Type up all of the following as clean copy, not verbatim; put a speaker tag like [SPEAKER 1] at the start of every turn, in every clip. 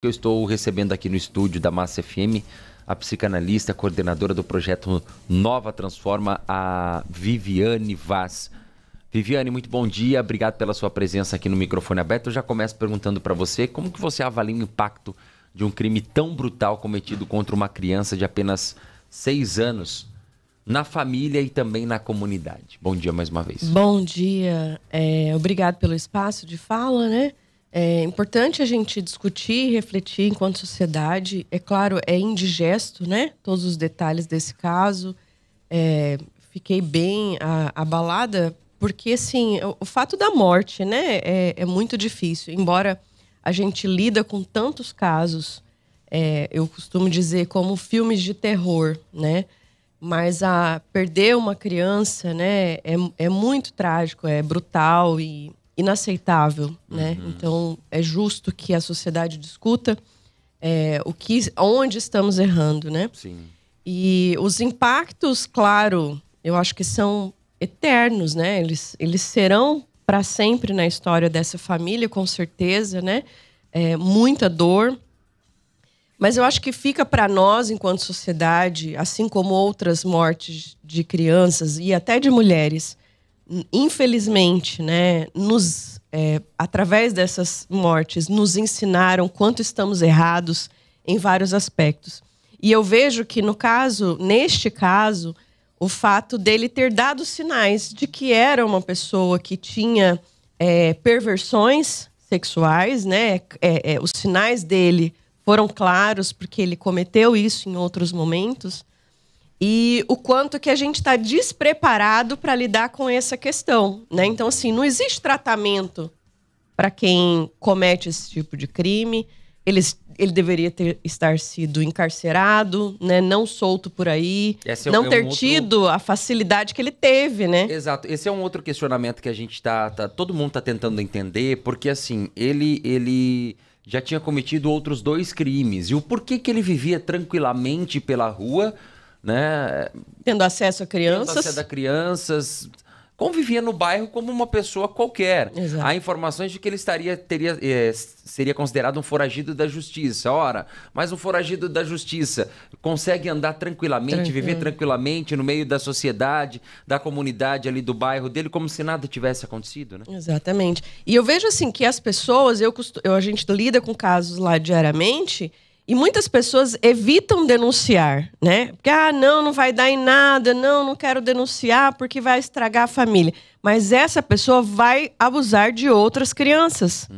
[SPEAKER 1] Eu estou recebendo aqui no estúdio da Massa FM a psicanalista, coordenadora do projeto Nova Transforma, a Viviane Vaz. Viviane, muito bom dia, obrigado pela sua presença aqui no microfone aberto. Eu já começo perguntando para você como que você avalia o impacto de um crime tão brutal cometido contra uma criança de apenas 6 anos na família e também na comunidade. Bom dia mais uma vez.
[SPEAKER 2] Bom dia, obrigado pelo espaço de fala, né? É importante a gente discutir e refletir enquanto sociedade. É claro, é indigesto, né? Todos os detalhes desse caso. Fiquei bem abalada, porque, assim, o fato da morte, né? É muito difícil. Embora a gente lida com tantos casos, eu costumo dizer como filmes de terror, né? Mas perder uma criança, né? É muito trágico, é brutal e inaceitável, né? Então, é justo que a sociedade discuta onde estamos errando, né?
[SPEAKER 1] Sim.
[SPEAKER 2] E os impactos, claro, eu acho que são eternos, né? Eles serão para sempre na história dessa família, com certeza, né? Muita dor. Mas eu acho que fica para nós, enquanto sociedade, assim como outras mortes de crianças e até de mulheres, infelizmente, né, através dessas mortes, nos ensinaram quanto estamos errados em vários aspectos. E eu vejo que, neste caso, o fato dele ter dado sinais de que era uma pessoa que tinha perversões sexuais, né, os sinais dele foram claros, porque ele cometeu isso em outros momentos, e o quanto que a gente está despreparado para lidar com essa questão, né? Então, assim, não existe tratamento para quem comete esse tipo de crime. Ele deveria estar sido encarcerado, né? Não solto por aí, não ter tido a facilidade que ele teve, né?
[SPEAKER 1] Exato. Esse é um outro questionamento que a gente todo mundo está tentando entender, porque, assim, ele já tinha cometido outros 2 crimes. E o porquê que ele vivia tranquilamente pela rua, né?
[SPEAKER 2] Tendo acesso a crianças.
[SPEAKER 1] Tendo acesso a crianças. Convivia no bairro como uma pessoa qualquer.
[SPEAKER 2] Exato.
[SPEAKER 1] Há informações de que ele seria considerado um foragido da justiça. Ora, mas um foragido da justiça consegue andar tranquilamente, viver tranquilamente no meio da sociedade, da comunidade ali do bairro dele, como se nada tivesse acontecido, né?
[SPEAKER 2] Exatamente. E eu vejo assim que as pessoas, a gente lida com casos lá diariamente, e muitas pessoas evitam denunciar, né? Porque, não vai dar em nada, não quero denunciar porque vai estragar a família. Mas essa pessoa vai abusar de outras crianças.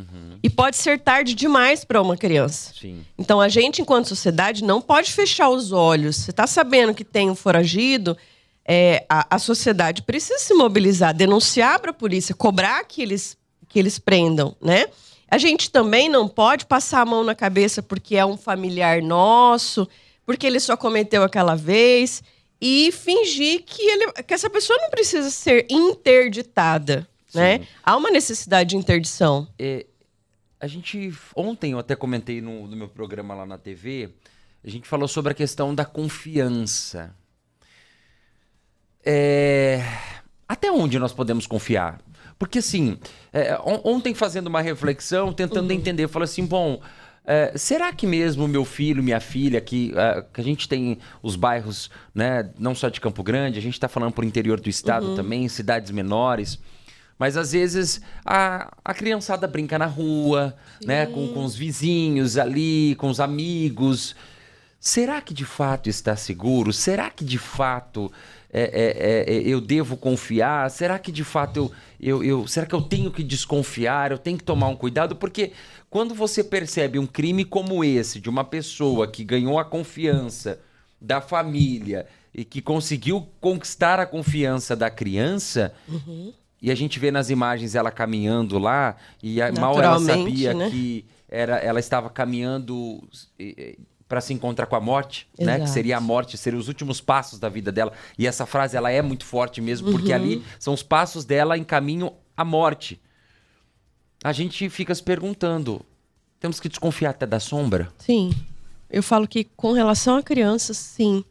[SPEAKER 2] E pode ser tarde demais para uma criança.
[SPEAKER 1] Sim.
[SPEAKER 2] Então, a gente, enquanto sociedade, não pode fechar os olhos. Você está sabendo que tem um foragido, a sociedade precisa se mobilizar, denunciar para a polícia, cobrar que eles prendam, né? A gente também não pode passar a mão na cabeça porque é um familiar nosso, porque ele só cometeu aquela vez, e fingir que essa pessoa não precisa ser interditada, né? Há uma necessidade de interdição.
[SPEAKER 1] A gente, ontem eu até comentei no meu programa lá na TV, a gente falou sobre a questão da confiança. Até onde nós podemos confiar? Porque, assim, ontem fazendo uma reflexão, tentando entender, eu falei assim, será que mesmo meu filho, minha filha, que a gente tem os bairros, né, não só de Campo Grande, a gente está falando por interior do estado também, cidades menores, mas às vezes a criançada brinca na rua, né, com os vizinhos ali, com os amigos. Será que de fato está seguro? Será que de fato eu devo confiar? Será que de fato será que eu tenho que desconfiar? Eu tenho que tomar um cuidado? Porque quando você percebe um crime como esse, de uma pessoa que ganhou a confiança da família e que conseguiu conquistar a confiança da criança, e a gente vê nas imagens ela caminhando lá, e mal ela sabia, né, que ela estava caminhando para se encontrar com a morte, né? Que seria a morte, seriam os últimos passos da vida dela. E essa frase, ela é muito forte mesmo, porque ali são os passos dela em caminho à morte. A gente fica se perguntando, temos que desconfiar até da sombra?
[SPEAKER 2] Sim. Eu falo que com relação a crianças, sim.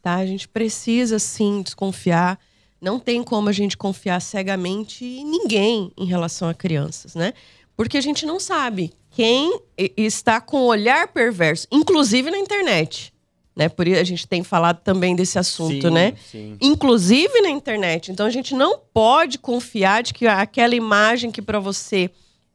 [SPEAKER 2] Tá? A gente precisa, sim, desconfiar. Não tem como a gente confiar cegamente em ninguém em relação a crianças, né? Porque a gente não sabe quem está com olhar perverso, inclusive na internet. Né? Por isso a gente tem falado também desse assunto,
[SPEAKER 1] Sim,
[SPEAKER 2] né?
[SPEAKER 1] sim.
[SPEAKER 2] Inclusive na internet. Então a gente não pode confiar de que aquela imagem que para você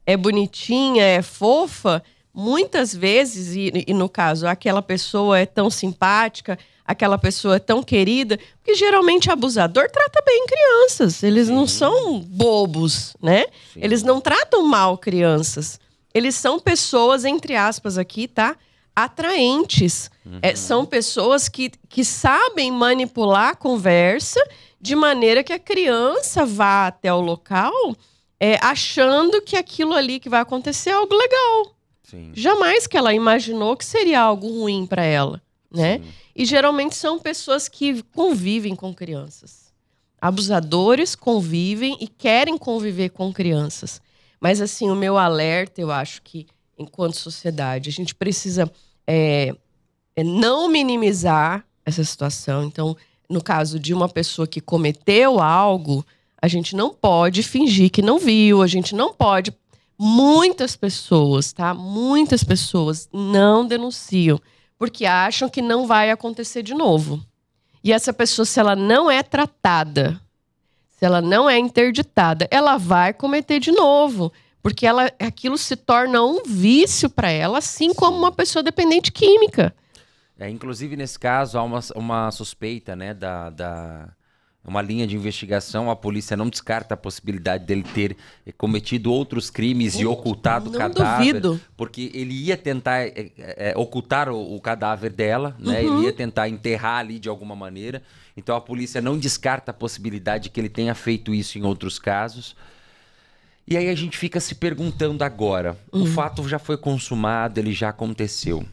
[SPEAKER 2] é bonitinha, é fofa, muitas vezes, e no caso, aquela pessoa é tão simpática, aquela pessoa é tão querida, porque geralmente abusador trata bem crianças. Eles não são bobos, né?
[SPEAKER 1] Sim.
[SPEAKER 2] Eles não tratam mal crianças. Eles são pessoas, entre aspas aqui, tá? Atraentes. São pessoas que sabem manipular a conversa de maneira que a criança vá até o local achando que aquilo ali que vai acontecer é algo legal.
[SPEAKER 1] Sim.
[SPEAKER 2] Jamais que ela imaginou que seria algo ruim para ela, né?
[SPEAKER 1] Sim.
[SPEAKER 2] E geralmente são pessoas que convivem com crianças. Abusadores convivem e querem conviver com crianças. Mas assim, o meu alerta, eu acho que enquanto sociedade, a gente precisa não minimizar essa situação. Então, no caso de uma pessoa que cometeu algo, a gente não pode fingir que não viu, a gente não pode... Muitas pessoas, tá? Muitas pessoas não denunciam, porque acham que não vai acontecer de novo. E essa pessoa, se ela não é tratada, se ela não é interditada, ela vai cometer de novo. Porque aquilo se torna um vício para ela, assim como uma pessoa dependente química.
[SPEAKER 1] Inclusive, nesse caso, há uma suspeita, né, uma linha de investigação. A polícia não descarta a possibilidade dele ter cometido outros crimes e ocultado o cadáver.
[SPEAKER 2] Duvido.
[SPEAKER 1] Porque ele ia tentar ocultar o cadáver dela, né? Ele ia tentar enterrar ali de alguma maneira. Então a polícia não descarta a possibilidade de que ele tenha feito isso em outros casos. E aí a gente fica se perguntando agora, o fato já foi consumado, ele já aconteceu.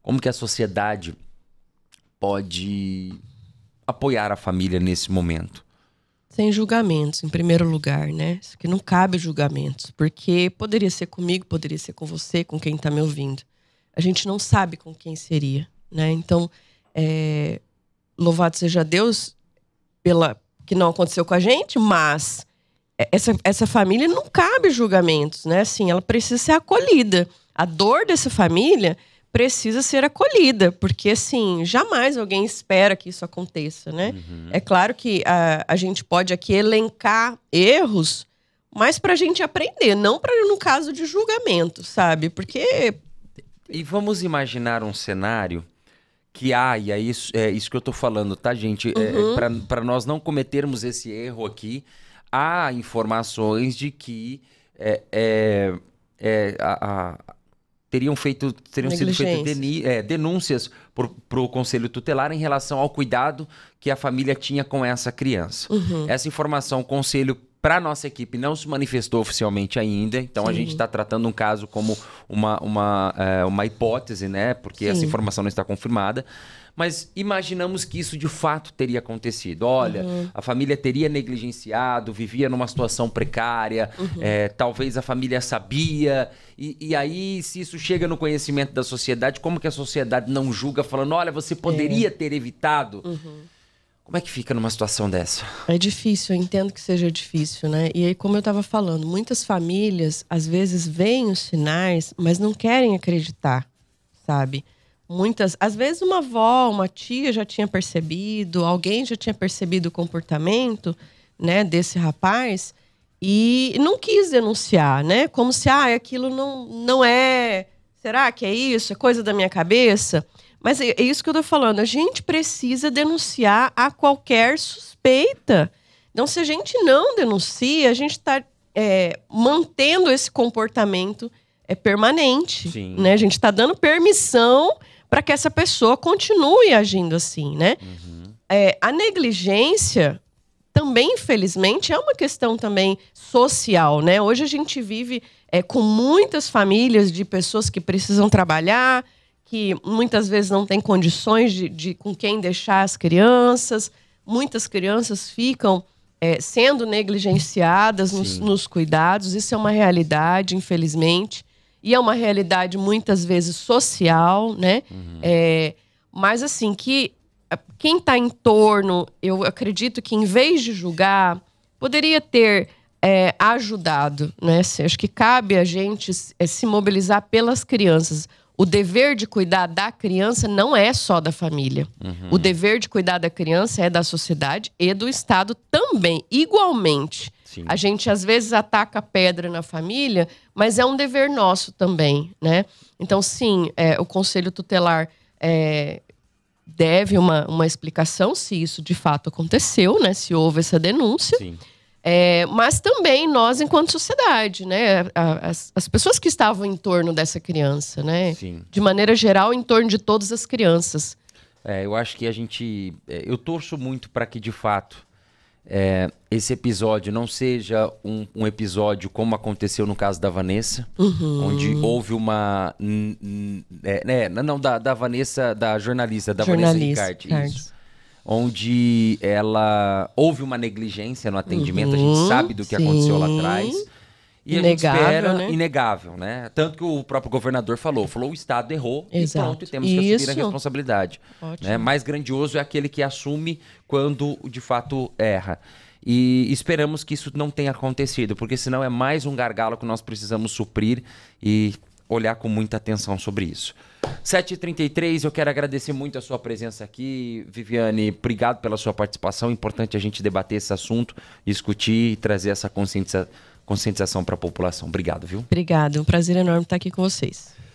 [SPEAKER 1] Como que a sociedade pode apoiar a família nesse momento?
[SPEAKER 2] Sem julgamentos, em primeiro lugar, né? Isso que não cabe julgamentos, porque poderia ser comigo, poderia ser com você, com quem está me ouvindo. A gente não sabe com quem seria, né? Então, louvado seja Deus que não aconteceu com a gente, mas essa família não cabe julgamentos, né? Assim, ela precisa ser acolhida. A dor dessa família precisa ser acolhida, porque assim, jamais alguém espera que isso aconteça, né? É claro que a gente pode aqui elencar erros, mas pra gente aprender, não para no caso de julgamento, sabe? Porque...
[SPEAKER 1] E vamos imaginar um cenário que e é isso que eu tô falando, tá, gente? Para nós não cometermos esse erro aqui, há informações de que teriam sido feitas denúncias para o Conselho Tutelar em relação ao cuidado que a família tinha com essa criança. Essa informação, o Conselho, para a nossa equipe, não se manifestou oficialmente ainda. Então, a gente está tratando um caso como uma hipótese, né? Porque essa informação não está confirmada. Mas imaginamos que isso de fato teria acontecido. Olha, a família teria negligenciado, vivia numa situação precária, talvez a família sabia. E aí, se isso chega no conhecimento da sociedade, como que a sociedade não julga falando, olha, você poderia ter evitado? Como é que fica numa situação dessa?
[SPEAKER 2] É difícil, eu entendo que seja difícil, né? E aí, como eu estava falando, muitas famílias, às vezes, veem os sinais, mas não querem acreditar, sabe? Às vezes uma avó, uma tia já tinha percebido, alguém já tinha percebido o comportamento, né, desse rapaz e não quis denunciar, né? Como se aquilo não é... Será que é isso? É coisa da minha cabeça? Mas é isso que eu tô falando. A gente precisa denunciar a qualquer suspeita. Então, se a gente não denuncia, a gente está mantendo esse comportamento permanente.
[SPEAKER 1] Sim.
[SPEAKER 2] Né? A gente está dando permissão para que essa pessoa continue agindo assim, né? A negligência também, infelizmente, é uma questão também social, né? Hoje a gente vive com muitas famílias de pessoas que precisam trabalhar, que muitas vezes não têm condições de com quem deixar as crianças. Muitas crianças ficam sendo negligenciadas nos cuidados. Isso é uma realidade, infelizmente. E é uma realidade, muitas vezes, social, né? Mas, assim, que quem está em torno, eu acredito que, em vez de julgar, poderia ter ajudado, né? Acho que cabe a gente se mobilizar pelas crianças. O dever de cuidar da criança não é só da família. O dever de cuidar da criança é da sociedade e do Estado também, igualmente.
[SPEAKER 1] Sim.
[SPEAKER 2] A gente, às vezes, ataca a pedra na família, mas é um dever nosso também, né? Então, sim, o Conselho Tutelar deve uma explicação se isso de fato aconteceu, né? Se houve essa denúncia.
[SPEAKER 1] Sim.
[SPEAKER 2] Mas também nós, enquanto sociedade, né? As pessoas que estavam em torno dessa criança, né?
[SPEAKER 1] Sim.
[SPEAKER 2] De maneira geral, em torno de todas as crianças.
[SPEAKER 1] Eu acho que a gente... eu torço muito para que, de fato, esse episódio não seja um episódio como aconteceu no caso da Vanessa, onde houve uma... não, da Vanessa, da jornalista, da Vanessa Ricarte. Isso. Onde houve uma negligência no atendimento, a gente sabe do que aconteceu lá atrás. E inegável, a gente espera, né? Inegável, né? Tanto que o próprio governador falou o Estado errou. Exato. E pronto, e temos que assumir a responsabilidade. Né? Mais grandioso é aquele que assume quando de fato erra. E esperamos que isso não tenha acontecido, porque senão é mais um gargalo que nós precisamos suprir e olhar com muita atenção sobre isso. 7h33, eu quero agradecer muito a sua presença aqui, Viviane. Obrigado pela sua participação. É importante a gente debater esse assunto, discutir e trazer essa conscientização para a população. Obrigado, viu?
[SPEAKER 2] Obrigado. Um prazer enorme estar aqui com vocês.